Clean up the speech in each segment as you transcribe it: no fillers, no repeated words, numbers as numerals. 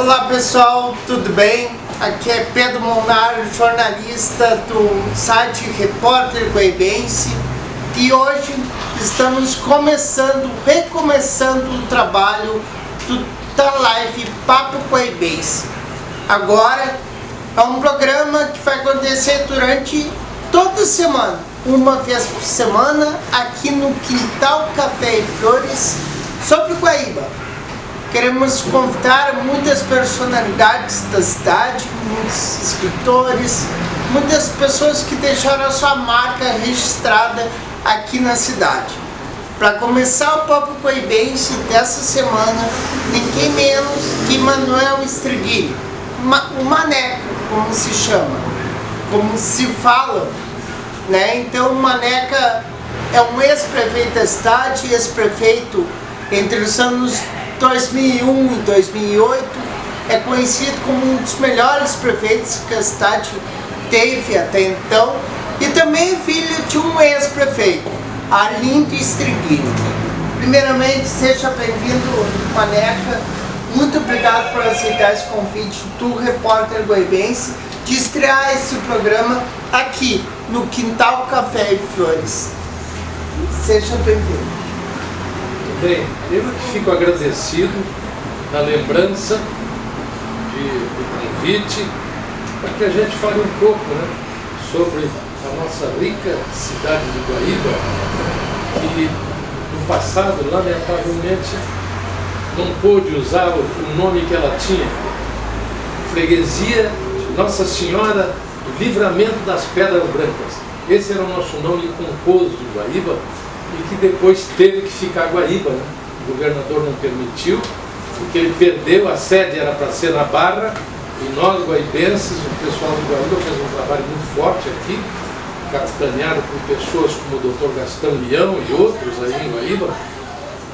Olá pessoal, tudo bem? Aqui é Pedro Molnaro, jornalista do site Repórter Guaibense, e hoje estamos recomeçando o trabalho do Live Papo Guaibense. Agora é um programa que vai acontecer durante toda semana, uma vez por semana, aqui no Quintal Café e Flores, sobre Guaíba. Queremos convidar muitas personalidades da cidade, muitos escritores, muitas pessoas que deixaram a sua marca registrada aqui na cidade. Para começar o Papo Guaibense dessa semana, ninguém menos que Manuel Estreguini, o Maneca, como se chama, como se fala, né? Então o Maneca é um ex-prefeito da cidade, ex-prefeito entre os anos 2001 e 2008, é conhecido como um dos melhores prefeitos que a cidade teve até então, e também filho de um ex-prefeito, Arlindo Estreguini. Primeiramente, seja bem-vindo, Maneca. Muito obrigado por aceitar esse convite do Repórter Guaibense de estrear esse programa aqui no Quintal Café e Flores. Seja bem-vindo. Bem, eu que fico agradecido na lembrança do convite para que a gente fale um pouco, sobre a nossa rica cidade de Guaíba, que no passado, lamentavelmente, não pôde usar o nome que ela tinha. Freguesia de Nossa Senhora do Livramento das Pedras Brancas. Esse era o nosso nome composto de Guaíba, e que depois teve que ficar Guaíba, O governador não permitiu, porque ele perdeu, a sede era para ser na Barra, e nós, guaibenses, o pessoal de Guaíba fez um trabalho muito forte aqui, capitaneado por pessoas como o Dr. Gastão Leão e outros aí em Guaíba,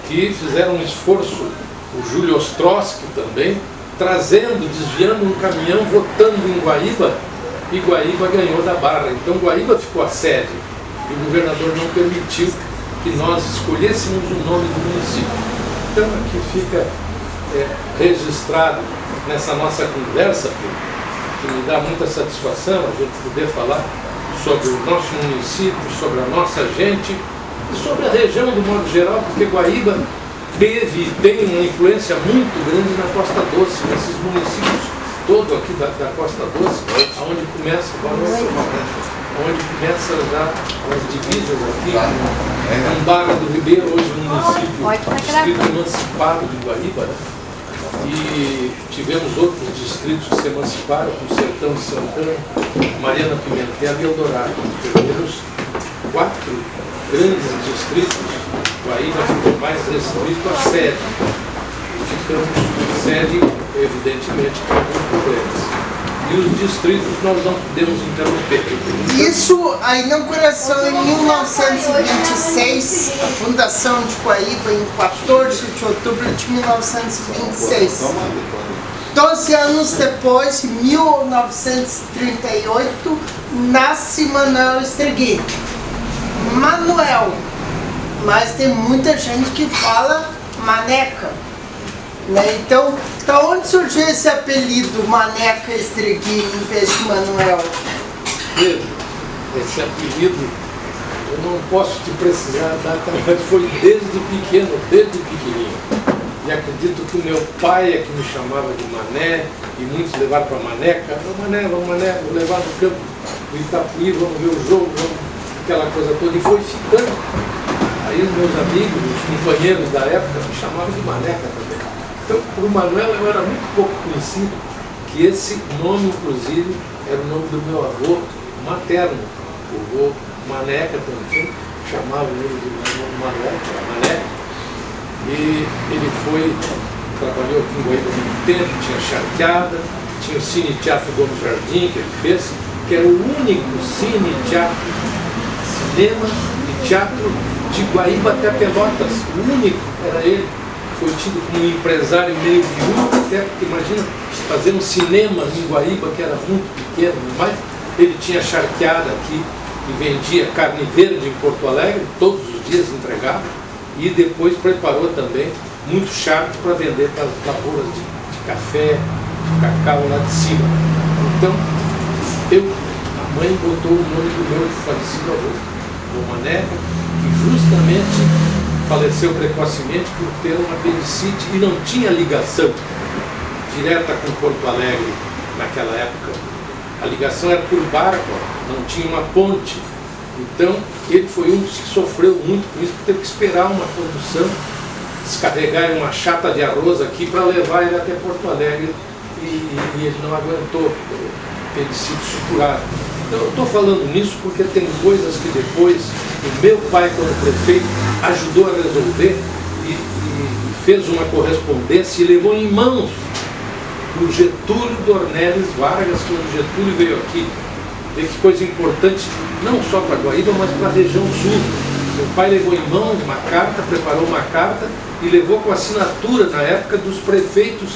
que fizeram um esforço, o Júlio Ostrowski também, trazendo, desviando um caminhão, votando em Guaíba, e Guaíba ganhou da Barra. Então Guaíba ficou a sede, e o governador não permitiu que nós escolhêssemos o nome do município. Então aqui fica registrado nessa nossa conversa, que me dá muita satisfação a gente poder falar sobre o nosso município, sobre a nossa gente e sobre a região do modo geral, porque Guaíba teve e tem uma influência muito grande na Costa Doce, nesses municípios todos aqui da Costa Doce, onde começa já as divisas aqui, em Barra do Ribeiro, hoje no município, distrito emancipado de Guaíba, e tivemos outros distritos que se emanciparam, como Sertão de Santana, Mariana Pimentel e Eldorado, os primeiros 4 grandes distritos. Guaíba ficou mais restrito à sede, e ficamos com sede, evidentemente, com alguns problemas. E os distritos nós não podemos interromper. Isso, a inauguração em 1926, a fundação de Guaíba em 14 de outubro de 1926. 12 anos depois, em 1938, nasce Manuel Estreguini. Manuel, mas tem muita gente que fala Maneca. Então, da onde surgiu esse apelido Maneca Estreguini em vez de Manuel? Pedro, esse apelido eu não posso te precisar dar, mas foi desde pequeno, desde pequenininho. E acredito que o meu pai é que me chamava de Mané, e muitos levaram para Maneca. Mané, vamos levar no campo do Itapuí, vamos ver o jogo, aquela coisa toda. E foi ficando. Aí os meus amigos, os companheiros da época, me chamavam de Maneca também. Então, para o Manuel, eu era muito pouco conhecido, que esse nome, inclusive, era o nome do meu avô materno, o avô Maneca também, chamavam ele de Maneca, e ele trabalhou aqui em Guaíba há muito tempo, tinha charqueada, tinha o Cine Teatro Gomes Jardim, que ele fez, que era o único cine teatro, cinema e teatro de Guaíba até Pelotas, o único era ele. Foi tido como um empresário meio viúvo, até porque imagina fazer um cinema em Guaíba que era muito pequeno, mas ele tinha charqueada aqui e vendia carne verde em Porto Alegre, todos os dias entregava, e depois preparou também muito charque para vender para as lavouras de café, de cacau lá de cima. Então, a mãe botou o nome do meu falecido avô, o Mané, que justamente faleceu precocemente por ter uma apendicite e não tinha ligação direta com Porto Alegre naquela época. A ligação era por barco, não tinha uma ponte. Então, ele foi um que sofreu muito com isso, teve que esperar uma condução, descarregar uma chata de arroz aqui para levar ele até Porto Alegre e ele não aguentou, apendicite supurado. Então, eu estou falando nisso porque tem coisas que depois o meu pai, como prefeito, ajudou a resolver e fez uma correspondência e levou em mãos o Getúlio Dornelles Vargas, quando o Getúlio veio aqui. Vê que coisa importante, não só para Guaíba, mas para a região sul. Meu pai levou em mãos uma carta, preparou uma carta e levou com assinatura, na época, dos prefeitos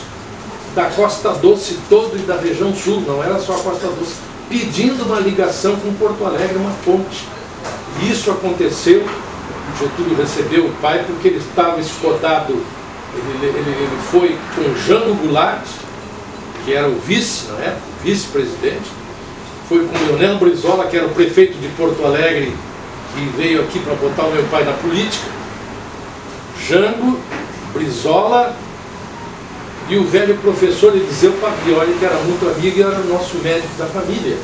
da Costa Doce todo e da região sul, não era só a Costa Doce, pedindo uma ligação com Porto Alegre, uma ponte. E isso aconteceu, o Getúlio recebeu o pai porque ele estava escotado, ele foi com Jango Goulart, que era o vice, na época, vice-presidente, foi com Leonel Brizola, que era o prefeito de Porto Alegre, que veio aqui para botar o meu pai na política, Jango, Brizola e o velho professor Eliseu Papioli, que era muito amigo e era o nosso médico da família.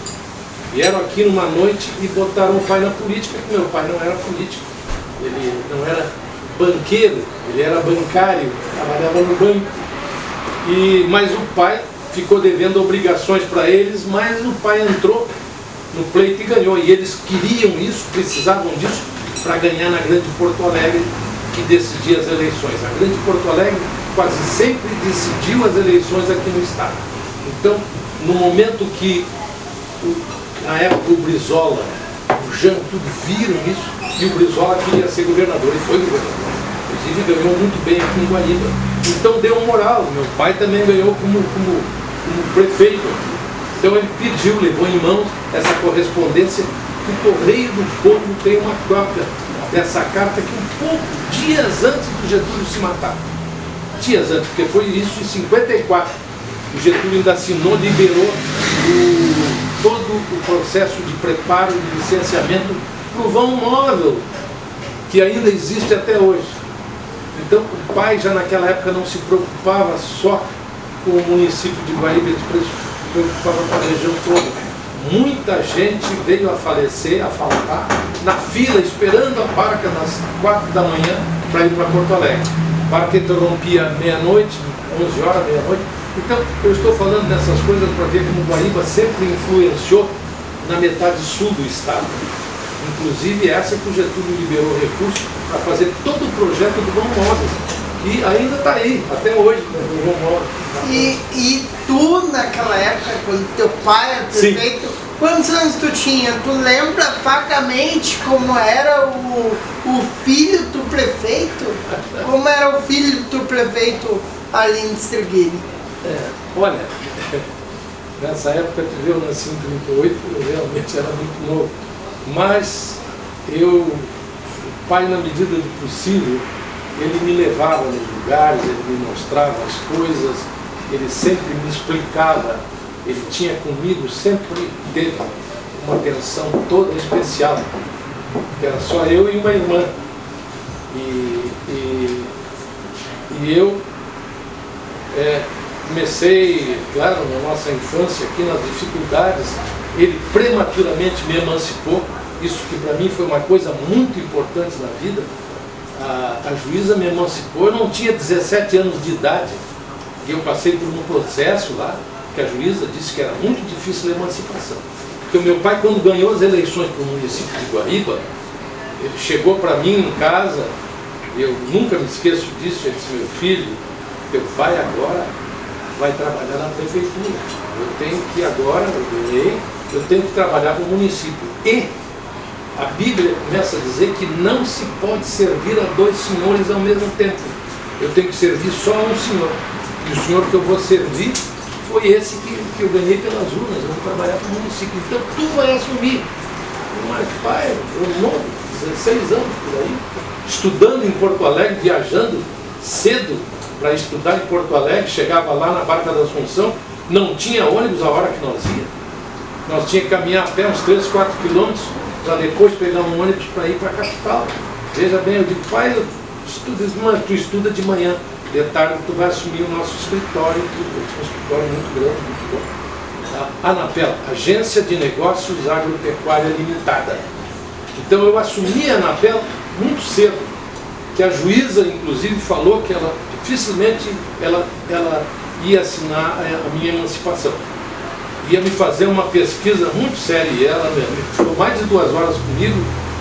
Vieram aqui numa noite e botaram o pai na política, porque meu pai não era político, ele não era banqueiro, ele era bancário, trabalhava no banco. Mas o pai ficou devendo obrigações para eles, mas o pai entrou no pleito e ganhou. E eles queriam isso, precisavam disso para ganhar na Grande Porto Alegre, que decidia as eleições. A Grande Porto Alegre quase sempre decidiu as eleições aqui no estado. Então, no momento que, na época, o Brizola, o Jean, tudo viram isso, e o Brizola queria ser governador, e foi governador. Inclusive ganhou muito bem aqui em Guaíba. Então deu moral, meu pai também ganhou como prefeito. Então ele pediu, levou em mãos essa correspondência, que o Correio do Povo tem uma cópia dessa carta que um pouco, dias antes do Getúlio se matar. Dias antes, porque foi isso em 54. O Getúlio ainda assinou, liberou todo o processo de preparo, de licenciamento para o vão móvel, que ainda existe até hoje. Então o pai já naquela época não se preocupava só com o município de Guaíba, ele se preocupava com a região toda. Muita gente veio a falecer, a faltar, na fila, esperando a barca das 4 da manhã para ir para Porto Alegre. A barca interrompia meia-noite, 11 horas, meia-noite. Então, eu estou falando dessas coisas para ver como Guaíba sempre influenciou na metade sul do estado. Inclusive essa que o Getúlio liberou recursos para fazer todo o projeto do Vão Móveis. E ainda está aí, até hoje, né, do Vão Móveis. E tu, naquela época, quando teu pai era prefeito, quantos anos tu tinha? Tu lembra vagamente como era o filho do prefeito? Como era o filho do prefeito Arlindo Striguini? Olha, nessa época eu nasci em 38, eu realmente era muito novo. Mas o pai, na medida do possível, ele me levava nos lugares, ele me mostrava as coisas, ele sempre me explicava, ele tinha comigo, sempre teve uma atenção toda especial, que era só eu e uma irmã. E eu comecei, claro, na nossa infância, aqui nas dificuldades, ele prematuramente me emancipou, isso que para mim foi uma coisa muito importante na vida. A juíza me emancipou, eu não tinha 17 anos de idade, e eu passei por um processo lá, que a juíza disse que era muito difícil a emancipação. Porque o meu pai, quando ganhou as eleições para o município de Guaíba, ele chegou para mim em casa, eu nunca me esqueço disso, ele disse: meu filho, teu pai agora vai trabalhar na prefeitura, eu tenho que agora, eu ganhei, eu tenho que trabalhar para o município. E a Bíblia começa a dizer que não se pode servir a 2 senhores ao mesmo tempo. Eu tenho que servir só a um senhor. E o senhor que eu vou servir foi esse que eu ganhei pelas urnas. Eu vou trabalhar para o município. Então tu vai assumir. Mas pai, eu novo, 16 anos por aí, estudando em Porto Alegre, viajando cedo, para estudar em Porto Alegre, chegava lá na Barca da Assunção, não tinha ônibus a hora que nós ia. Nós tínhamos que caminhar a pé uns 3, 4 quilômetros para depois pegar um ônibus para ir para a capital. Veja bem, eu digo, pai, tu estuda de manhã, de tarde tu vai assumir o nosso escritório, que tinha um escritório muito grande, muito bom. A Anapel, Agência de Negócios Agropecuária Limitada. Então eu assumi a Anapel muito cedo, que a juíza inclusive falou que ela dificilmente ela ia assinar a minha emancipação. Ia me fazer uma pesquisa muito séria, e ela ficou mais de 2 horas comigo,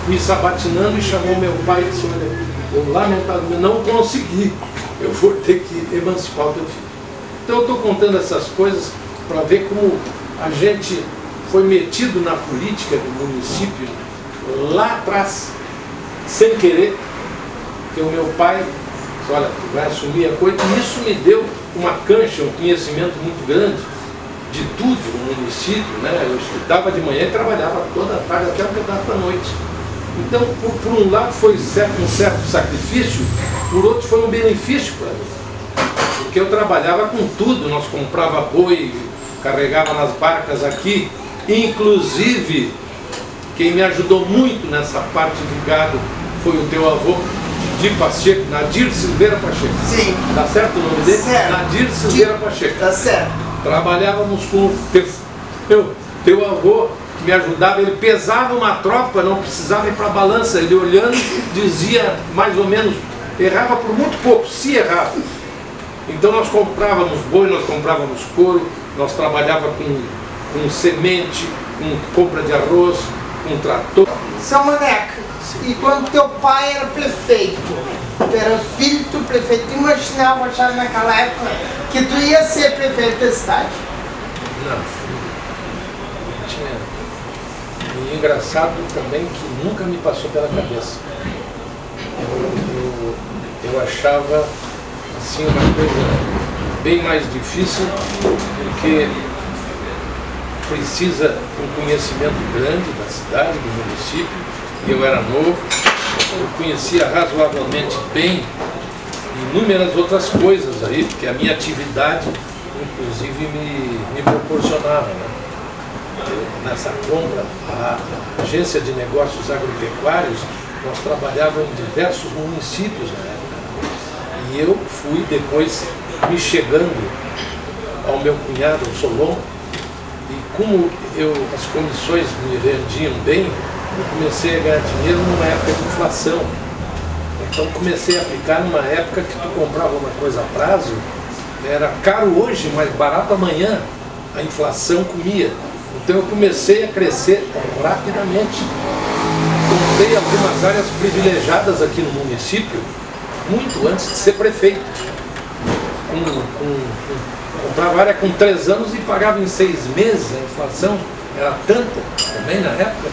me sabatinando, e chamou meu pai e disse, olha, eu lamentavelmente não consegui, eu vou ter que emancipar o teu filho. Então eu estou contando essas coisas para ver como a gente foi metido na política do município lá atrás, sem querer, que o meu pai disse, olha, tu vai assumir a coisa, e isso me deu uma cancha, um conhecimento muito grande de tudo no município, né? Eu estudava de manhã e trabalhava toda a tarde até um pedaço da noite. Então, por um lado foi um certo sacrifício, por outro foi um benefício para mim. Porque eu trabalhava com tudo, nós comprava boi, carregava nas barcas aqui, inclusive quem me ajudou muito nessa parte do gado foi o teu avô, Didi Pacheco, Nadir Silveira Pacheco. Sim. Tá certo o nome dele? Certo. Nadir Silveira Pacheco. Tá certo. Trabalhávamos com teu avô, que me ajudava, ele pesava uma tropa, não precisava ir para a balança, ele olhando dizia mais ou menos, errava por muito pouco, se errava. Então nós comprávamos boi, nós comprávamos couro, nós trabalhávamos com semente, com compra de arroz, com trator. Seu Maneca, e quando teu pai era prefeito, tu era filho do prefeito, tu imaginava já naquela época que tu ia ser prefeito da cidade? Não tinha. E engraçado também que nunca me passou pela cabeça. Eu achava assim uma coisa bem mais difícil, porque precisa um conhecimento grande da cidade, do município, e eu era novo, eu conhecia razoavelmente bem inúmeras outras coisas aí, porque a minha atividade inclusive me proporcionava, né? Nessa compra, a Agência de Negócios Agropecuários, nós trabalhávamos em diversos municípios na época. E eu fui depois me chegando ao meu cunhado, o Solon, e como as condições me rendiam bem, eu comecei a ganhar dinheiro numa época de inflação. Então comecei a aplicar numa época que tu comprava uma coisa a prazo, era caro hoje, mas barato amanhã, a inflação comia. Então eu comecei a crescer rapidamente. Comprei algumas áreas privilegiadas aqui no município, muito antes de ser prefeito. Comprava área com 3 anos e pagava em 6 meses. A inflação era tanta também na época,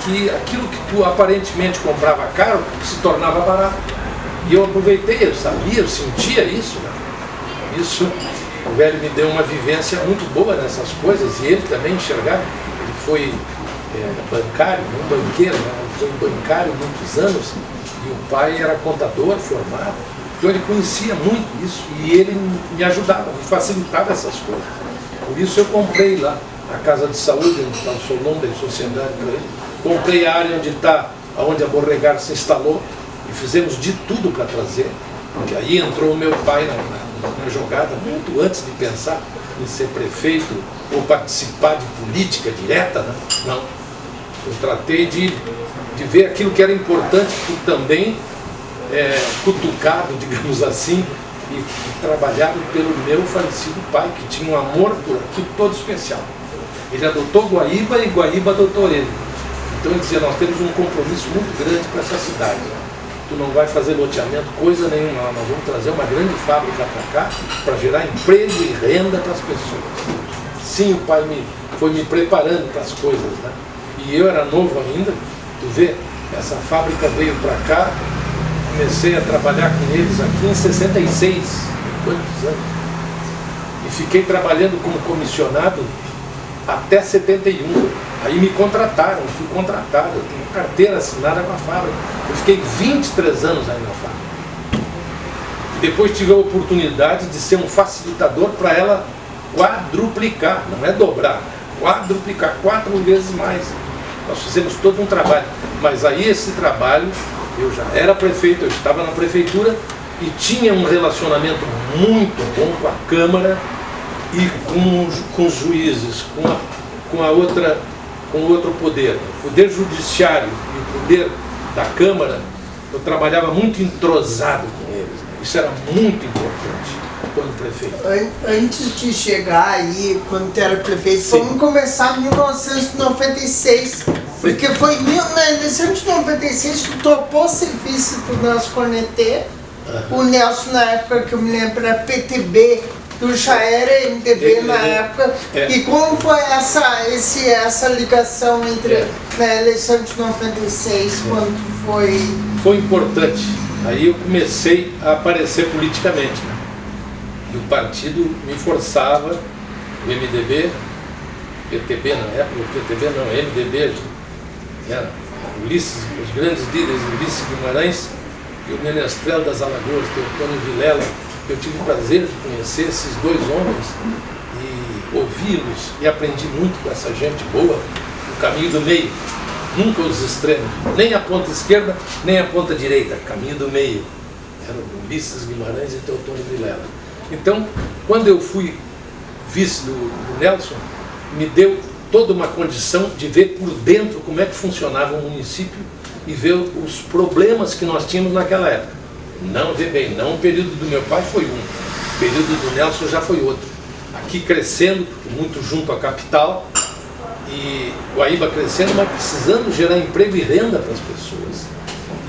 que aquilo que tu aparentemente comprava caro se tornava barato. E eu aproveitei, eu sabia, eu sentia isso, né? Isso, o velho me deu uma vivência muito boa nessas coisas, e ele também enxergava. Ele foi bancário, não banqueiro, né? Ele foi bancário muitos anos, e o pai era contador formado, então ele conhecia muito isso, e ele me ajudava, me facilitava essas coisas. Por isso eu comprei lá a Casa de Saúde, onde está o Solon, da sociedade para ele. Comprei a área onde a Borregar se instalou, e fizemos de tudo para trazer. Porque aí entrou o meu pai na jogada, muito antes de pensar em ser prefeito ou participar de política direta, né? Não. Eu tratei de ver aquilo que era importante, por também cutucado, digamos assim, e trabalhado pelo meu falecido pai, que tinha um amor por aquilo todo especial. Ele adotou Guaíba e Guaíba adotou ele. Então ele dizia, nós temos um compromisso muito grande com essa cidade. Tu não vai fazer loteamento, coisa nenhuma, nós vamos trazer uma grande fábrica para cá, para gerar emprego e renda para as pessoas. Sim, o pai foi me preparando para as coisas, né? E eu era novo ainda, tu vê, essa fábrica veio para cá, comecei a trabalhar com eles aqui em 66, quantos anos? E fiquei trabalhando como comissionado até 71. Aí me contrataram, fui contratado, eu tenho carteira assinada com a fábrica. Eu fiquei 23 anos aí na fábrica. depois tive a oportunidade de ser um facilitador para ela quadruplicar, não é dobrar, quadruplicar, 4 vezes mais. Nós fizemos todo um trabalho, mas aí esse trabalho, eu já era prefeito, eu estava na prefeitura e tinha um relacionamento muito bom com a Câmara e com os juízes, com o outro poder, o poder judiciário e o poder da Câmara. Eu trabalhava muito entrosado com eles, né? Isso era muito importante quando prefeito. Antes de chegar aí, quando tu era prefeito, Sim. vamos começar em 1996. Porque foi na eleição de 96 tu topou ser vice do Nelson Cornetê. O Nelson, na época que eu me lembro, era PTB, tu já era MDB na época. E como foi essa ligação entre na eleição de 96, quando foi... Foi importante. Aí eu comecei a aparecer politicamente, né? E o partido me forçava, o MDB, PTB na época, o PTB não, MDB, era Ulisses, os grandes líderes, Ulisses Guimarães e o Menestrel das Alagoas, Teotônio Vilela. Eu tive o prazer de conhecer esses dois homens e ouvi-los, e aprendi muito com essa gente boa, o caminho do meio, nunca os extremos, nem a ponta esquerda, nem a ponta direita, caminho do meio. Eram Ulisses Guimarães e Teotônio Vilela. Então, quando eu fui vice do Nelson, me deu toda uma condição de ver por dentro como é que funcionava o município e ver os problemas que nós tínhamos naquela época. Não, vê bem, não o período do meu pai foi um, o período do Nelson já foi outro. Aqui crescendo, muito junto à capital, e Guaíba crescendo, mas precisando gerar emprego e renda para as pessoas.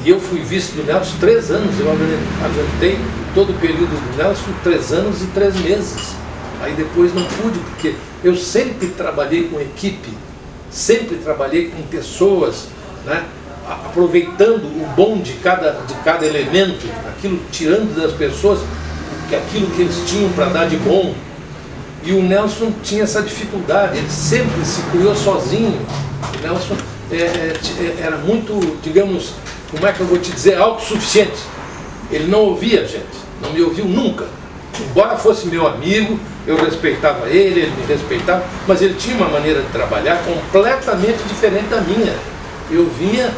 E eu fui vice do Nelson 3 anos, eu aguentei todo o período do Nelson 3 anos e 3 meses. Aí depois não pude, porque eu sempre trabalhei com equipe, sempre trabalhei com pessoas, né? Aproveitando o bom de cada elemento, aquilo, tirando das pessoas aquilo que eles tinham para dar de bom. E o Nelson tinha essa dificuldade, ele sempre se criou sozinho. O Nelson era muito, digamos, como é que eu vou te dizer, autossuficiente. Ele não ouvia a gente, não me ouviu nunca. Embora fosse meu amigo, eu respeitava ele me respeitava, mas ele tinha uma maneira de trabalhar completamente diferente da minha. Eu vinha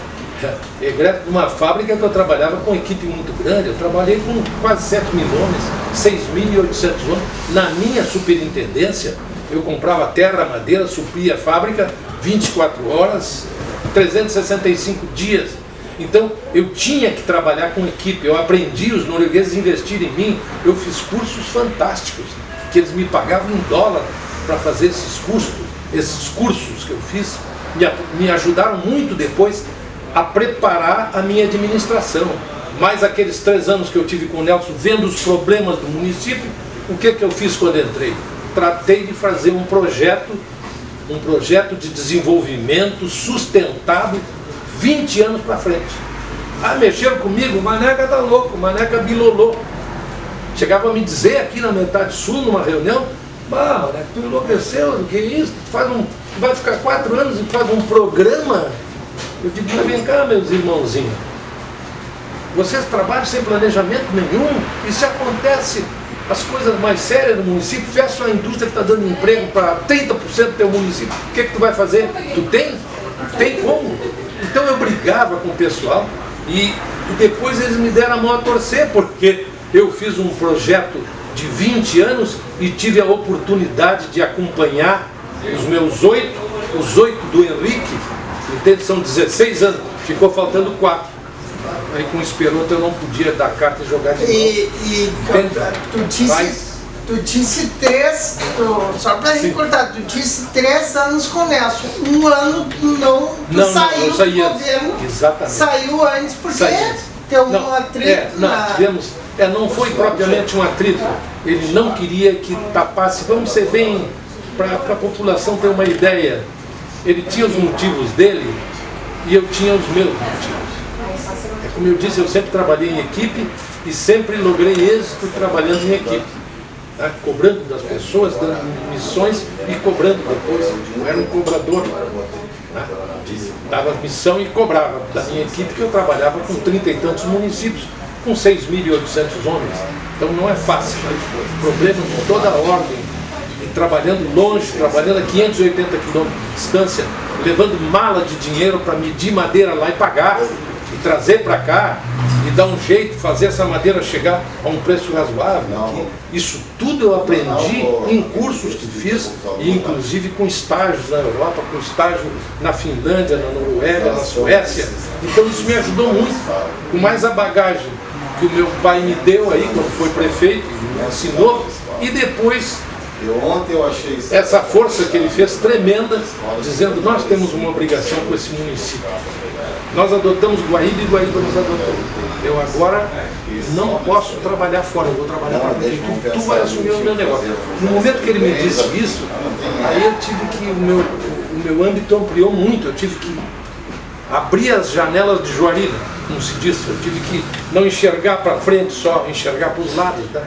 de uma fábrica que eu trabalhava com equipe muito grande, eu trabalhei com quase 7 mil homens, 6.800 homens. Na minha superintendência, eu comprava terra, madeira, supria a fábrica 24 horas, 365 dias. Então, eu tinha que trabalhar com equipe, eu aprendi, os noruegueses investiram em mim, eu fiz cursos fantásticos, que eles me pagavam em dólar para fazer esses cursos que eu fiz, me ajudaram muito depois a preparar a minha administração. Mais aqueles 3 anos que eu tive com o Nelson, vendo os problemas do município, o que eu fiz quando entrei? Tratei de fazer um projeto de desenvolvimento sustentado 20 anos para frente. Mexeram comigo, o Maneca tá louco, o Maneca bilolou. Chegava a me dizer aqui na Metade Sul, numa reunião, Maneca, tu enlouqueceu, o que é isso? Vai ficar 4 anos e faz um programa? Eu digo, mas vem cá, meus irmãozinhos, vocês trabalham sem planejamento nenhum, e se acontece as coisas mais sérias do município, fecha a indústria que está dando emprego para 30% do teu município, o que tu vai fazer? Tu tem? Tem como? Então eu brigava com o pessoal e depois eles me deram a mão a torcer, porque eu fiz um projeto de 20 anos e tive a oportunidade de acompanhar os meus 8 do Henrique, entende? São 16 anos, ficou faltando 4. Aí com o Esperoto eu não podia dar carta e jogar de novo. Tu disse 3, só para recordar, tu disse 3 anos com o Nelson. Um ano tu saiu do governo. Exatamente. Saiu antes porque teve um atrito. Não foi propriamente um atrito. Ele não queria que tapasse, vamos ser bem, para a população ter uma ideia. Ele tinha os motivos dele e eu tinha os meus motivos. Como eu disse, eu sempre trabalhei em equipe e sempre logrei êxito trabalhando em equipe. Né? Cobrando das pessoas, dando missões e cobrando depois. Eu era um cobrador. Né? Dava missão e cobrava da minha equipe, que eu trabalhava com 30 e tantos municípios, com 6.800 homens. Então não é fácil. Problema de toda a ordem. E trabalhando longe, trabalhando a 580 quilômetros de distância, levando mala de dinheiro para medir madeira lá e pagar, e trazer para cá, e dar um jeito, fazer essa madeira chegar a um preço razoável. Isso tudo eu aprendi em cursos que fiz, e inclusive com estágios na Europa, com estágio na Finlândia, na Noruega, na Suécia. Então isso me ajudou muito, com mais a bagagem que o meu pai me deu aí, quando foi prefeito, me ensinou, e depois essa força que ele fez tremenda, dizendo: nós temos uma obrigação com esse município. Nós adotamos Guaíba e Guaíba nos adotou. Eu agora não posso trabalhar fora, eu vou trabalhar para ti. Tu vai assumir o meu negócio. No momento que ele me disse isso, aí eu tive que, o meu âmbito ampliou muito, eu tive que abrir as janelas de Juarina, como se diz, eu tive que não enxergar para frente só, enxergar para os lados. Tá?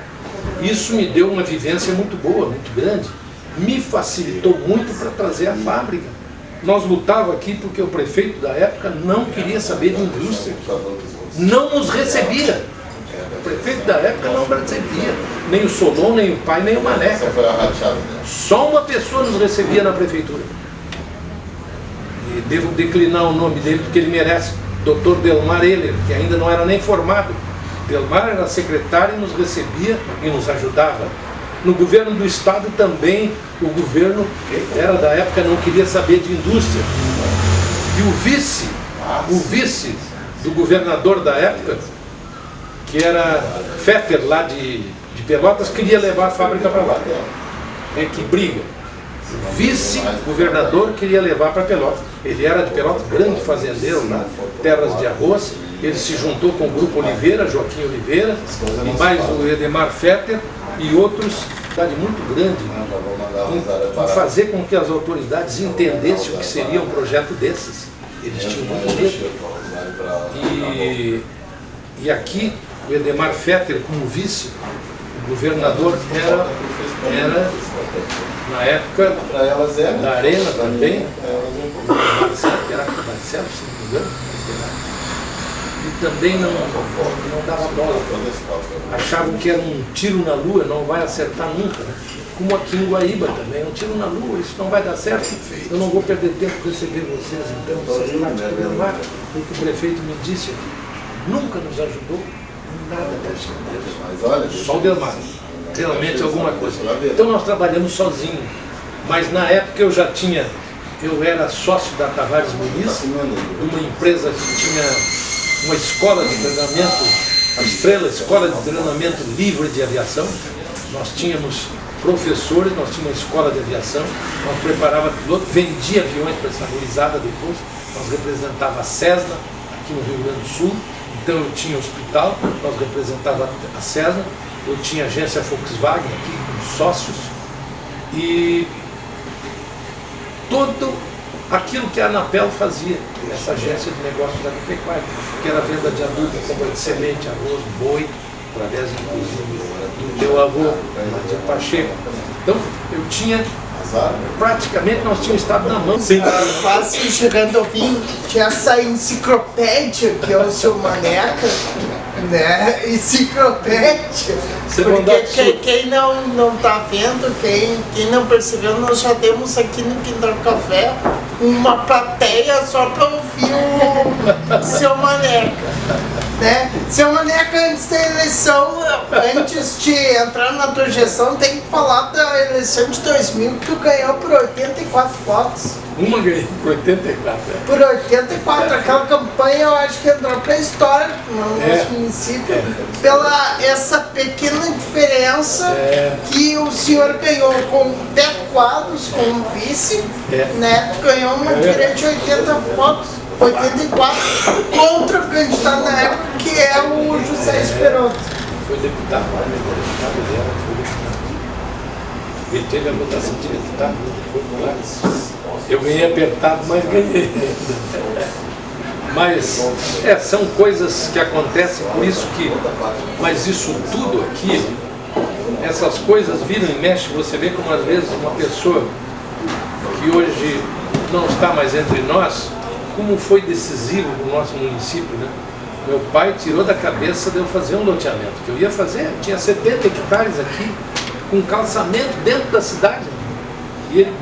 Isso me deu uma vivência muito boa, muito grande, me facilitou muito para trazer a fábrica. Nós lutávamos aqui porque o prefeito da época não queria saber de indústria, não nos recebia. O prefeito da época não recebia, nem o Solon, nem o pai, nem o Maneca. Só uma pessoa nos recebia na prefeitura. E devo declinar o nome dele porque ele merece, Dr. Delmar Heller, que ainda não era nem formado. Delmar era secretário e nos recebia e nos ajudava. No governo do estado também, o governo era da época, não queria saber de indústria. E o vice do governador da época, que era Fetter, lá de Pelotas, queria levar a fábrica para lá. É que briga. O vice-governador queria levar para Pelotas. Ele era de Pelotas, grande fazendeiro lá, terras de arroz. Ele se juntou com o Grupo Oliveira, Joaquim Oliveira, e mais o Edemar Fetter e outros, cidade muito grande, em fazer com que as autoridades entendessem o que seria um projeto desses. Eles tinham muito medo. E aqui, o Edemar Fetter, como vice, o governador era na época da Arena também, Marcelo, se não me engano, e também não dava bola. Achavam que era um tiro na lua, não vai acertar nunca, né? Como aqui em Guaíba também, um tiro na lua, isso não vai dar certo, eu não vou perder tempo para receber vocês, então vocês lá, o que o prefeito me disse, nunca nos ajudou em nada, só o Delmar, realmente alguma coisa. Então nós trabalhamos sozinhos, mas na época eu era sócio da Tavares Muniz, uma empresa que tinha uma escola de treinamento, a Estrela, Escola de Treinamento Livre de Aviação. Nós tínhamos professores, nós tínhamos uma escola de aviação, nós preparávamos piloto, vendia aviões para essa gurizada depois, nós representávamos a Cessna aqui no Rio Grande do Sul, então eu tinha hospital, nós representávamos a Cessna, eu tinha a agência Volkswagen aqui com sócios, e todo aquilo que a Anapel fazia, essa agência de negócios agropecuários, que era a venda de adubo, compra de semente, arroz, boi, através inclusive do meu avô, Nadir Pacheco. Então eu tinha, praticamente nós tínhamos estado na mão. Quase chegando ao fim, tinha essa enciclopédia que é o seu Maneca, né? Enciclopédia. Porque quem não tá vendo, quem não percebeu, nós já temos aqui no Quintal Café uma plateia só para ouvir o seu Maneca, né? Seu Maneca, antes da eleição, antes de entrar na tua gestão, tem que falar da eleição de 2000, que tu ganhou por 84 votos. Uma ganhei por 84. Por 84, aquela campanha eu acho que entrou para a história no nosso município, pela essa pequena diferença que o senhor ganhou com o Beto Quadros, como vice, né? Ganhou uma diferença de 80 votos, 84, contra o candidato na época, que é o José Esperoto. Foi deputado, ele teve a votação de deputado, eu ganhei apertado, mas ganhei. Mas são coisas que acontecem, por isso que, mas isso tudo aqui, essas coisas viram e mexem, você vê como às vezes uma pessoa que hoje não está mais entre nós, como foi decisivo para o nosso município, né? Meu pai tirou da cabeça de eu fazer um loteamento, que eu ia fazer, eu tinha 70 hectares aqui, com calçamento dentro da cidade. E ele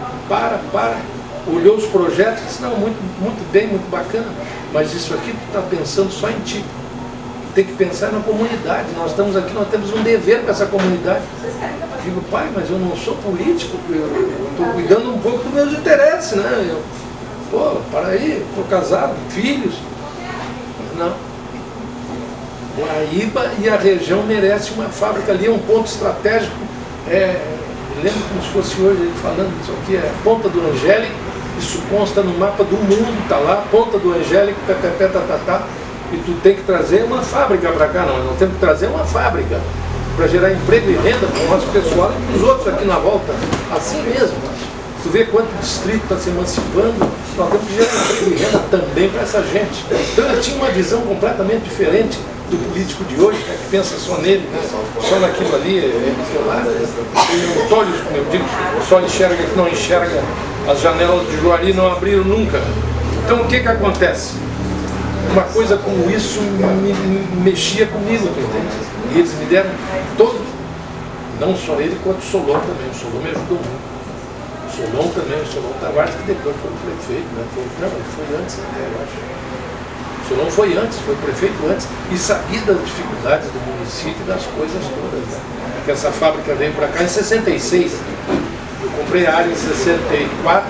olhou os projetos e disse, não, muito bem, muito bacana, mas isso aqui tu está pensando só em ti. Tem que pensar na comunidade, nós estamos aqui, nós temos um dever com essa comunidade. Digo, pai, mas eu não sou político, eu estou cuidando um pouco dos meus interesses, né? Para aí, estou casado, filhos. Não. Guaíba e a região merece uma fábrica ali, é um ponto estratégico. Lembro como se fosse hoje ele falando, isso aqui é Ponta do Angélico, isso consta no mapa do mundo, está lá, Ponta do Angélico, e tu tem que trazer uma fábrica para cá, nós temos que trazer uma fábrica para gerar emprego e renda para o nosso pessoal e para os outros aqui na volta, assim mesmo. Tu vê quanto distrito está se emancipando, nós temos que gerar emprego e renda também para essa gente. Então eu tinha uma visão completamente diferente do político de hoje, né, que pensa só nele, né, só naquilo ali, sei lá, tem olhos, como eu digo, só enxerga que não enxerga, as janelas de Juari não abriram nunca. Então o que acontece? Uma coisa como isso me mexia comigo, tu entende? E eles me deram todo, não só ele, quanto o Solon também. O Solon me ajudou muito. O Solon também, o Solon Tavares, que depois foi prefeito, né? Foi antes, né, eu acho. O Solon foi antes, foi prefeito antes, e sabia das dificuldades do município e das coisas todas, né? Porque essa fábrica veio para cá em 66. Eu comprei a área em 64,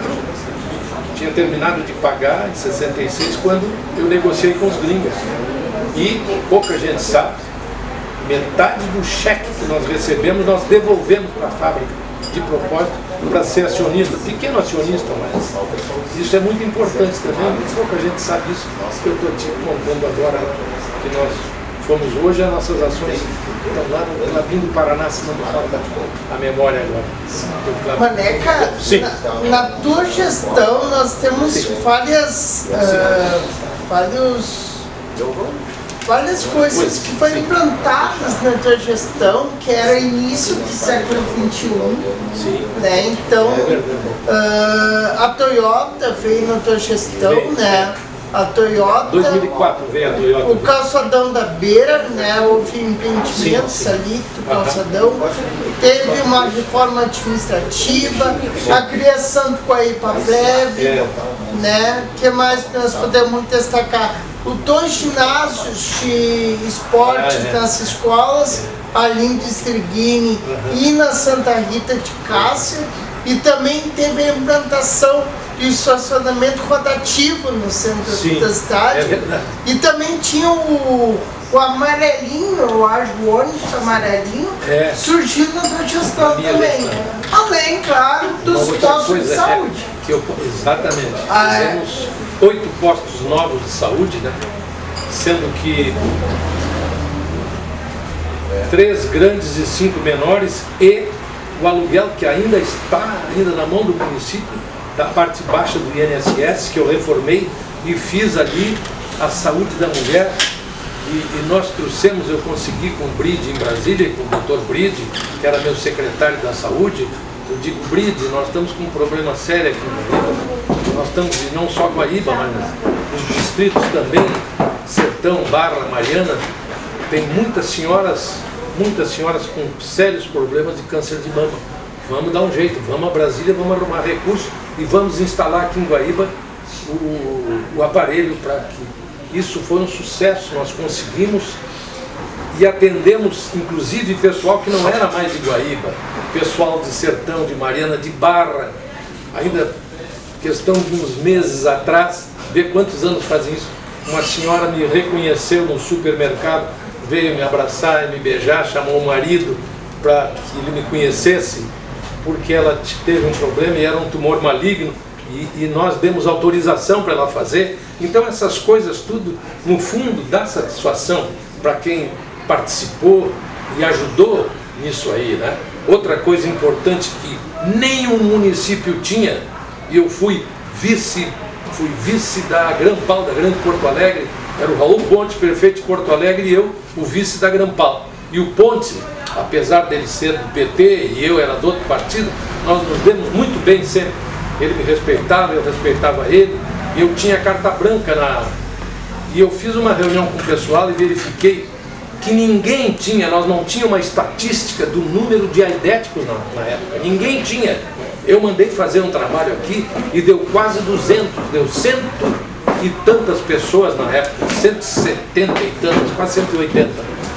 tinha terminado de pagar em 66, quando eu negociei com os gringos. E pouca gente sabe, metade do cheque que nós recebemos, nós devolvemos para a fábrica, de propósito, para ser acionista, pequeno acionista, mas isso é muito importante também, muito pouca gente sabe isso, que eu estou te contando agora, que nós fomos hoje, as nossas ações estão lá no Clabim do Paraná, se não me falta a memória agora. Maneca, sim. Na tua gestão nós temos várias coisas que foram implantadas na tua gestão, que era início do século XXI. Sim. Né? Então, a Toyota veio na tua gestão, né? A Toyota, 2004 veio a Toyota. o calçadão da Beira, né? Houve empreendimentos ali do calçadão. Teve uma reforma administrativa, a criação do Guaíba Plebe, né? O que mais nós podemos destacar? Dois ginásios de esportes nas escolas, ali em Distriguini e na Santa Rita de Cássia, e também teve a implantação de estacionamento rotativo no centro da cidade, e também tinha o amarelinho, eu acho, o ônibus amarelinho, surgiu na tua gestão também. Além, claro, dos postos de saúde. Exatamente. Fizemos 8 postos novos de saúde, né? Sendo que 3 grandes e 5 menores, e o aluguel que ainda está na mão do município, da parte baixa do INSS, que eu reformei e fiz ali a saúde da mulher. E nós trouxemos, eu consegui com o Bride em Brasília, com o Dr. Bride, que era meu secretário da saúde. Eu digo, Bride, nós estamos com um problema sério aqui no Guaíba. Nós estamos, e não só Guaíba, mas os distritos também, Sertão, Barra, Mariana, tem muitas senhoras com sérios problemas de câncer de mama. Vamos dar um jeito, vamos a Brasília, vamos arrumar recursos e vamos instalar aqui em Guaíba o aparelho para que isso foi um sucesso. Nós conseguimos e atendemos, inclusive, pessoal que não era mais de Guaíba, pessoal de Sertão, de Mariana, de Barra, ainda questão de uns meses atrás, vê quantos anos fazem isso, uma senhora me reconheceu no supermercado, veio me abraçar e me beijar, chamou o marido para que ele me conhecesse, porque ela teve um problema e era um tumor maligno, e nós demos autorização para ela fazer. Então essas coisas tudo, no fundo, dá satisfação para quem participou e ajudou nisso aí, né? Outra coisa importante que nenhum município tinha, e eu fui vice da Grampal, da Grande Porto Alegre, era o Raul Ponte, prefeito de Porto Alegre, e eu, o vice da Grampal. E o Ponte, apesar dele ser do PT e eu era do outro partido, nós nos demos muito bem sempre. Ele me respeitava, eu respeitava ele, e eu tinha carta branca E eu fiz uma reunião com o pessoal e verifiquei que ninguém tinha, nós não tínhamos uma estatística do número de aidéticos na época, ninguém tinha. Eu mandei fazer um trabalho aqui e deu quase 200, deu 100 e tantas pessoas na época, 170 e tantas, quase 180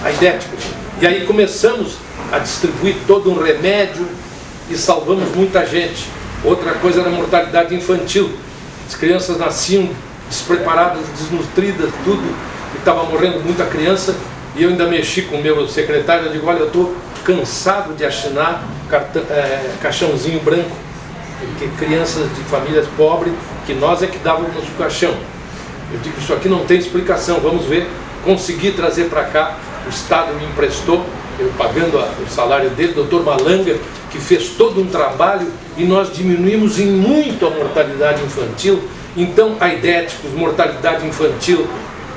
aidéticos. E aí começamos a distribuir todo um remédio e salvamos muita gente. Outra coisa era a mortalidade infantil. As crianças nasciam despreparadas, desnutridas, tudo, e estava morrendo muita criança. E eu ainda mexi com o meu secretário, eu digo, olha, eu estou cansado de assinar caixãozinho branco, porque crianças de famílias pobres, que nós é que dávamos o caixão. Eu digo, isso aqui não tem explicação, vamos ver. Consegui trazer para cá, o Estado me emprestou, eu pagando o salário dele, doutor Malanga, que fez todo um trabalho, e nós diminuímos em muito a mortalidade infantil. Então, aidéticos, mortalidade infantil,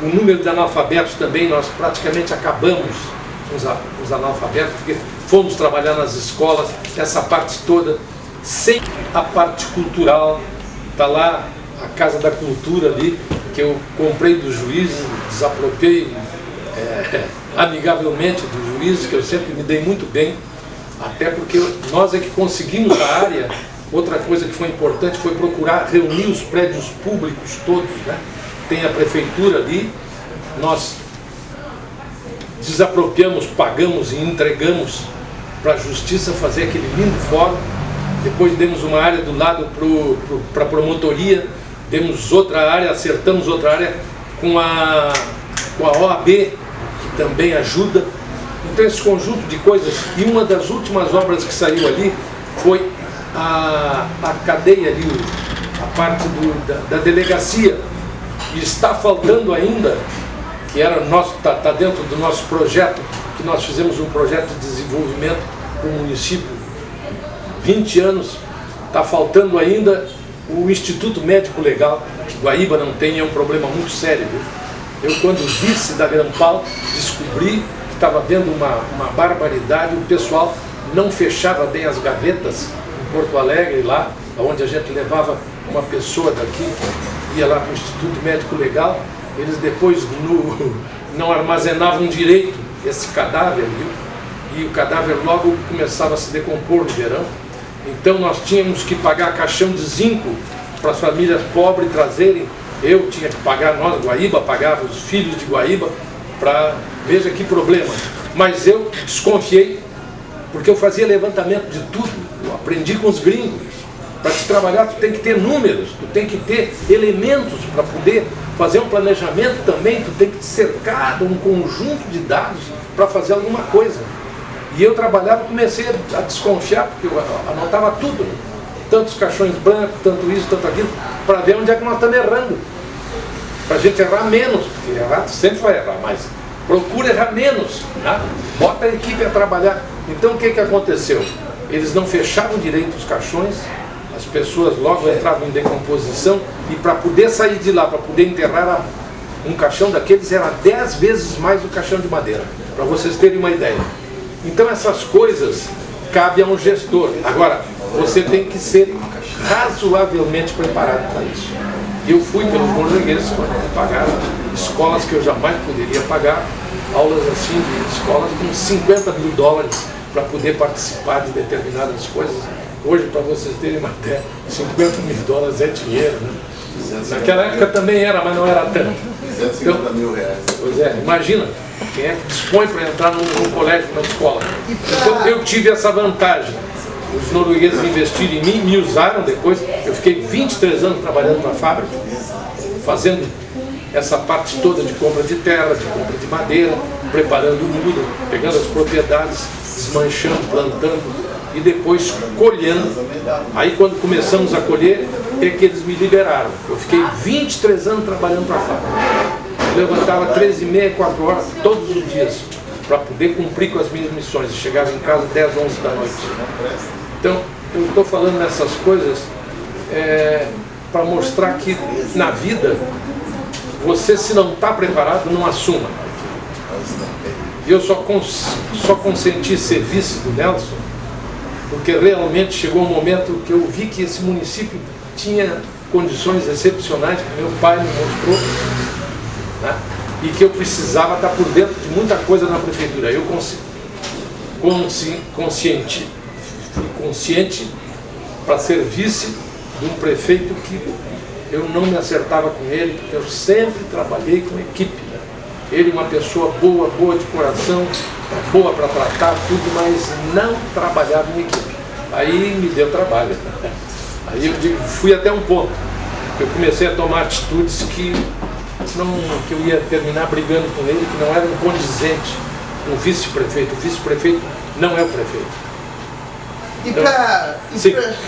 o número de analfabetos também, nós praticamente acabamos com os analfabetos, porque fomos trabalhar nas escolas, essa parte toda, sem a parte cultural. Está lá a Casa da Cultura ali, que eu comprei do juiz, desapropriei amigavelmente do juiz, que eu sempre me dei muito bem, até porque nós é que conseguimos a área. Outra coisa que foi importante foi procurar reunir os prédios públicos todos, né? Tem a prefeitura ali, nós desapropriamos, pagamos e entregamos para a justiça fazer aquele lindo fórum. Depois demos uma área do lado para a promotoria, demos outra área, acertamos outra área com a OAB, que também ajuda. Então esse conjunto de coisas, e uma das últimas obras que saiu ali foi a cadeia ali, a parte da delegacia. E está faltando ainda, que era está dentro do nosso projeto, que nós fizemos um projeto de desenvolvimento com o município, 20 anos, está faltando ainda o Instituto Médico Legal, que Guaíba não tem, é um problema muito sério. Viu? Eu, quando vice da Grampal, descobri que estava havendo uma barbaridade, o pessoal não fechava bem as gavetas em Porto Alegre, lá onde a gente levava uma pessoa daqui, ia lá para o Instituto Médico Legal, eles depois não armazenavam direito esse cadáver, viu? E o cadáver logo começava a se decompor no verão. Então nós tínhamos que pagar caixão de zinco para as famílias pobres trazerem. Eu tinha que pagar, nós, Guaíba, pagava os filhos de Guaíba, veja que problema. Mas eu desconfiei, porque eu fazia levantamento de tudo, eu aprendi com os gringos. Para te trabalhar, tu tem que ter números, tu tem que ter elementos para poder fazer um planejamento também, tu tem que te cercar de um conjunto de dados para fazer alguma coisa. E eu trabalhava, comecei a desconfiar, porque eu anotava tudo, né? Tantos caixões brancos, tanto isso, tanto aquilo, para ver onde é que nós estamos errando. Para a gente errar menos, porque errar tu sempre vai errar, mas procura errar menos, né? Bota a equipe a trabalhar. Então o que aconteceu? Eles não fechavam direito os caixões, as pessoas logo entravam em decomposição, e para poder sair de lá, para poder enterrar um caixão daqueles, era 10 vezes mais do caixão de madeira, para vocês terem uma ideia. Então essas coisas cabe a um gestor. Agora, você tem que ser razoavelmente preparado para isso. Eu fui pelos morjangueiros para pagar escolas que eu jamais poderia pagar, aulas assim de escolas com $50 mil para poder participar de determinadas coisas. Hoje, para vocês terem uma ideia, $50 mil é dinheiro, né? Naquela época também era, mas não era tanto. 250 mil reais. Pois é, imagina, quem é que dispõe para entrar num colégio, numa escola. Então eu tive essa vantagem. Os noruegueses investiram em mim, me usaram depois. Eu fiquei 23 anos trabalhando na fábrica, fazendo essa parte toda de compra de terra, de compra de madeira, preparando o mudo, pegando as propriedades, desmanchando, plantando e depois colhendo. Aí quando começamos a colher, é que eles me liberaram. Eu fiquei 23 anos trabalhando para a fábrica. Eu levantava 13h30, 4 horas, todos os dias, para poder cumprir com as minhas missões. Eu chegava em casa 10, 11 da noite. Então, eu estou falando nessas coisas para mostrar que na vida, você, se não está preparado, não assuma. E eu só consenti ser vice do Nelson, porque realmente chegou um momento que eu vi que esse município tinha condições excepcionais, que meu pai me mostrou. né? E que eu precisava estar por dentro de muita coisa na prefeitura. Eu fui consciente para ser vice de um prefeito que eu não me acertava com ele, porque eu sempre trabalhei com equipe, né? Ele uma pessoa boa, boa de coração, boa para tratar tudo, mas não trabalhava em equipe. Aí me deu trabalho, né? Aí eu fui até um ponto, eu comecei a tomar atitudes que eu ia terminar brigando com ele, que não eram condizentes com o vice-prefeito. O vice-prefeito não é o prefeito. E para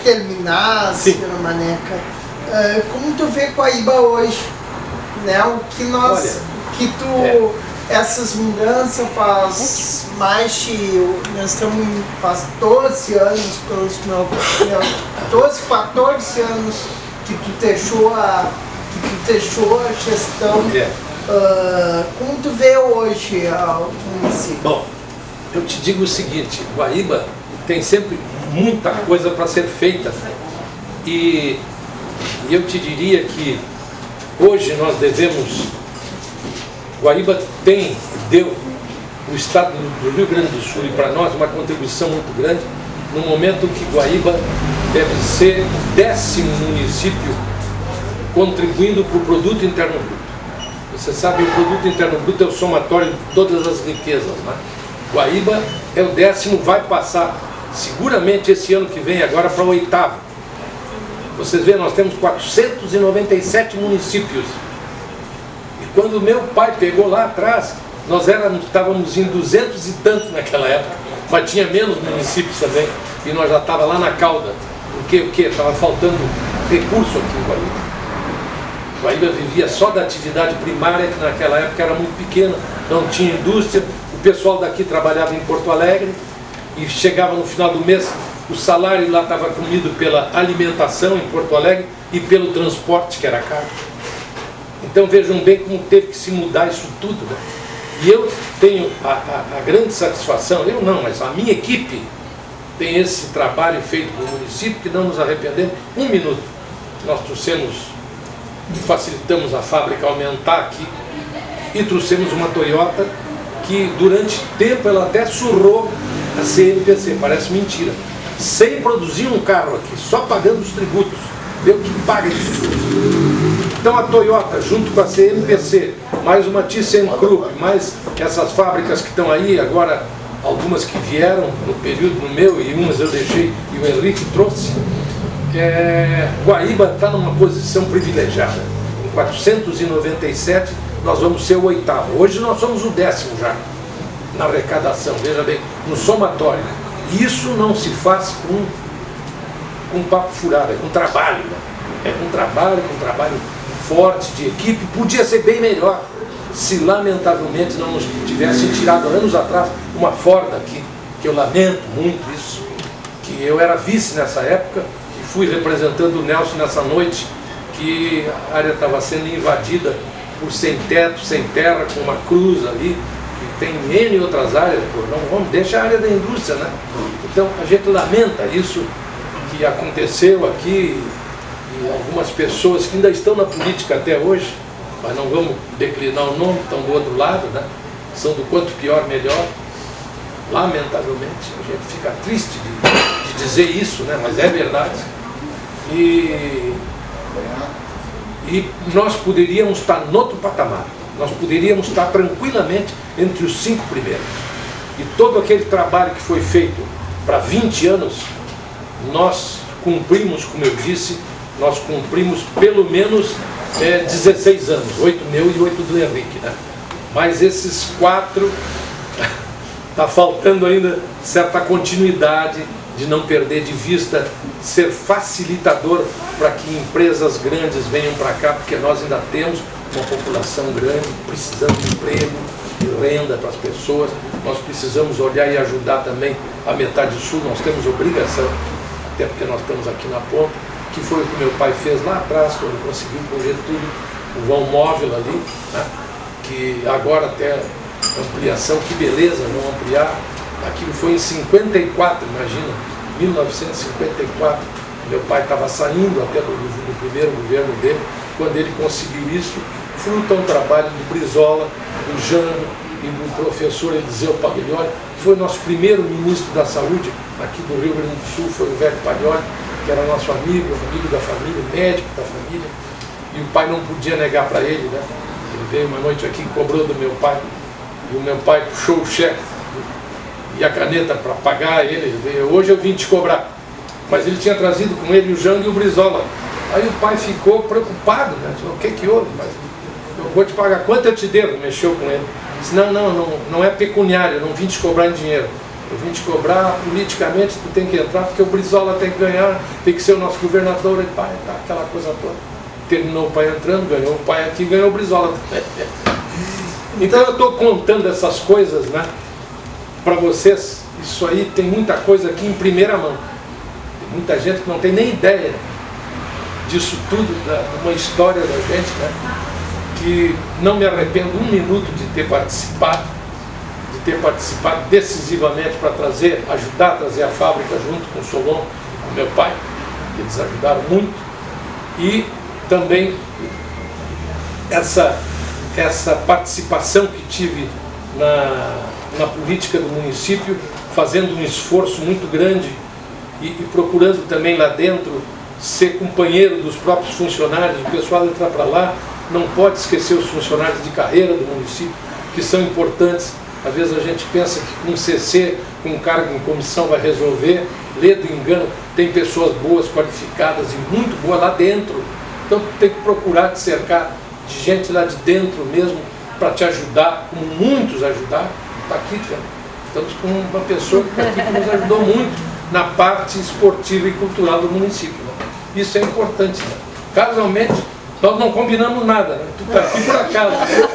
terminar, senhora Maneca, como tu vê Guaíba hoje? Né? O que nós... Essas mudanças faz mais de... Nós estamos faz 12 anos, pelos meus 12, 14 anos que tu deixou a gestão. Como tu vê hoje o município? Bom, eu te digo o seguinte, Guaíba tem sempre muita coisa para ser feita, e eu te diria que hoje nós devemos... Guaíba deu o estado do Rio Grande do Sul e para nós uma contribuição muito grande, no momento que Guaíba deve ser o 10º município contribuindo para o Produto Interno Bruto. Você sabe, o Produto Interno Bruto é o somatório de todas as riquezas, né? Guaíba é o 10º, vai passar seguramente esse ano que vem agora para o 8º. Vocês veem, nós temos 497 municípios. E quando meu pai pegou lá atrás, nós estávamos em 200 e tantos naquela época, mas tinha menos municípios também, e nós já estávamos lá na cauda, porque o quê? Estava faltando recurso aqui em Guaíba. Guaíba vivia só da atividade primária, que naquela época era muito pequena, não tinha indústria, o pessoal daqui trabalhava em Porto Alegre, e chegava no final do mês, o salário lá estava comido pela alimentação em Porto Alegre e pelo transporte, que era caro. Então vejam bem como teve que se mudar isso tudo, né? E eu tenho a grande satisfação, eu não, mas a minha equipe tem esse trabalho feito no município, que não nos arrependemos um minuto. Nós facilitamos a fábrica a aumentar aqui e trouxemos uma Toyota que durante tempo ela até surrou a CMPC, parece mentira, sem produzir um carro aqui, só pagando os tributos. Eu que paga isso. Então a Toyota, junto com a CMPC, mais uma ThyssenKrupp, mais essas fábricas que estão aí, agora algumas que vieram no período no meu e umas eu deixei e o Henrique trouxe, Guaíba está numa posição privilegiada. Em 497 nós vamos ser o 8º. Hoje nós somos o 10º já na arrecadação, veja bem, no somatório. Isso não se faz com papo furado, é com trabalho, né? É com trabalho forte, de equipe. Podia ser bem melhor se lamentavelmente não nos tivessem tirado anos atrás uma Ford aqui, que eu lamento muito isso, que eu era vice nessa época e fui representando o Nelson nessa noite, que a área estava sendo invadida por sem teto, sem terra, com uma cruz ali, que tem N outras áreas. Pô, não vamos deixar a área da indústria, né? Então a gente lamenta isso que aconteceu aqui, e algumas pessoas que ainda estão na política até hoje, mas não vamos declinar o nome, estão do outro lado, né? São do quanto pior, melhor. Lamentavelmente, a gente fica triste de dizer isso, né? Mas é verdade. E nós poderíamos estar em outro patamar, nós poderíamos estar tranquilamente entre os 5 primeiros. E todo aquele trabalho que foi feito para 20 anos, nós cumprimos, como eu disse, nós cumprimos pelo menos 16 anos, 8 meu e 8 do Henrique, né? Mas esses 4, está faltando ainda certa continuidade, de não perder de vista, ser facilitador para que empresas grandes venham para cá, porque nós ainda temos uma população grande, precisando de emprego, de renda para as pessoas. Nós precisamos olhar e ajudar também a metade sul, nós temos obrigação, até porque nós estamos aqui na ponta, que foi o que meu pai fez lá atrás, quando conseguiu com Getúlio, o vão móvel ali, né? Que agora até ampliação, que beleza, vão ampliar. Aquilo foi em 54, imagina, 1954, meu pai estava saindo até do primeiro governo dele, quando ele conseguiu isso, fruto a um trabalho do Brizola, do Jânio e do professor Eliseu Paglioli, que foi nosso primeiro ministro da Saúde aqui do Rio Grande do Sul, foi o velho Paglioli, que era nosso amigo da família, médico da família, e o pai não podia negar para ele, né? Ele veio uma noite aqui e cobrou do meu pai, e o meu pai puxou o cheque e a caneta para pagar ele veio, hoje eu vim te cobrar. Mas ele tinha trazido com ele o Jango e o Brizola. Aí o pai ficou preocupado, né? O que houve? Mas eu vou te pagar, quanto eu te devo? Mexeu com ele. Disse, não é pecuniário, eu não vim te cobrar em dinheiro. Eu vim te cobrar politicamente, tu tem que entrar, porque o Brizola tem que ganhar, tem que ser o nosso governador. E pai, tá, aquela coisa toda. Terminou o pai entrando, ganhou o pai aqui, ganhou o Brizola. Então eu estou contando essas coisas, né, para vocês. Isso aí tem muita coisa aqui em primeira mão. Tem muita gente que não tem nem ideia disso tudo, de uma história da gente, né, que não me arrependo um minuto de ter participado decisivamente para ajudar a trazer a fábrica junto com o Solon e com meu pai. Eles ajudaram muito. E também essa participação que tive na política do município, fazendo um esforço muito grande e procurando também lá dentro ser companheiro dos próprios funcionários. O pessoal entrar para lá, não pode esquecer os funcionários de carreira do município, que são importantes. Às vezes a gente pensa que com um CC, com um cargo em comissão vai resolver, ledo engano, tem pessoas boas, qualificadas e muito boas lá dentro. Então tem que procurar te cercar de gente lá de dentro mesmo, para te ajudar, como muitos ajudaram. Está aqui, estamos com uma pessoa que está aqui que nos ajudou muito na parte esportiva e cultural do município, né? Isso é importante, né? Casualmente, nós não combinamos nada, né? Tu está aqui por acaso, né?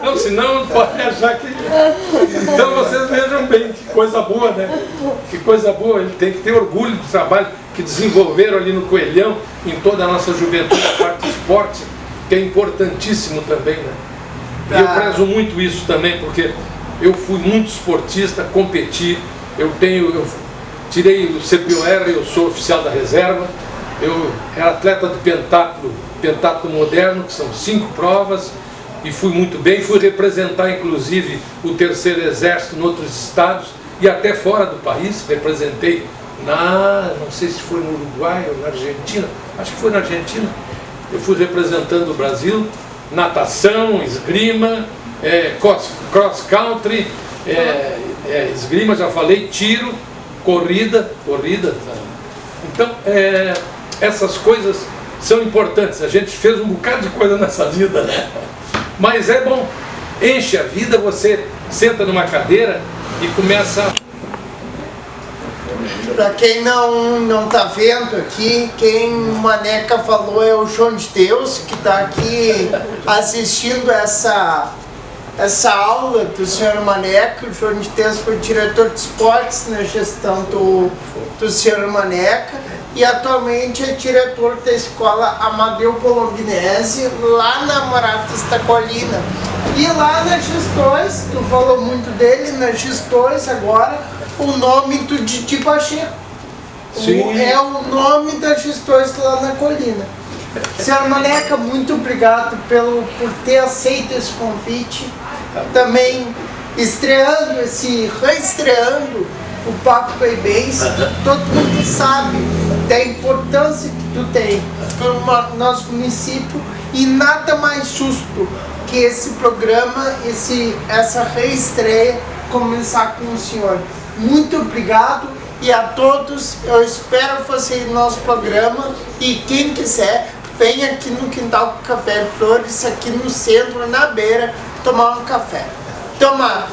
Não, senão pode achar que... Então vocês vejam bem, que coisa boa, né? Que coisa boa, ele tem que ter orgulho do trabalho que desenvolveram ali no Coelhão, em toda a nossa juventude, a parte de esporte, que é importantíssimo também, né? E eu prezo muito isso também, porque eu fui muito esportista, competi, eu tirei o CPOR, eu sou oficial da reserva, eu era atleta do pentatlo moderno, que são 5 provas, e fui muito bem, fui representar inclusive o Terceiro Exército em outros estados e até fora do país, representei não sei se foi no Uruguai ou na Argentina, acho que foi na Argentina, eu fui representando o Brasil, natação, esgrima, cross country, esgrima, já falei, tiro, corrida. Então, essas coisas são importantes. A gente fez um bocado de coisa nessa vida, né? Mas é bom, enche a vida, você senta numa cadeira e começa... Para quem não está vendo aqui, quem o Maneca falou é o João de Deus, que está aqui assistindo essa aula do senhor Maneca. O João de Deus foi diretor de esportes na gestão do senhor Maneca e atualmente é diretor da escola Amadeu Colombinese, lá na Moratas da Colina. E lá na Gestões, tu falou muito dele, na Gestões agora, o nome do Didi Pacheco. É o nome das Gestões lá na Colina. Senhor Maneca, muito obrigado por ter aceito esse convite. Também reestreando o Papo Coibês. Todo mundo sabe da importância que tu tem para o nosso município e nada mais justo que esse programa, essa reestreia começar com o senhor. Muito obrigado e a todos, eu espero vocês no nosso programa e quem quiser, venha aqui no Quintal com Café e Flores, aqui no centro, na beira, tomar um café. Tomar!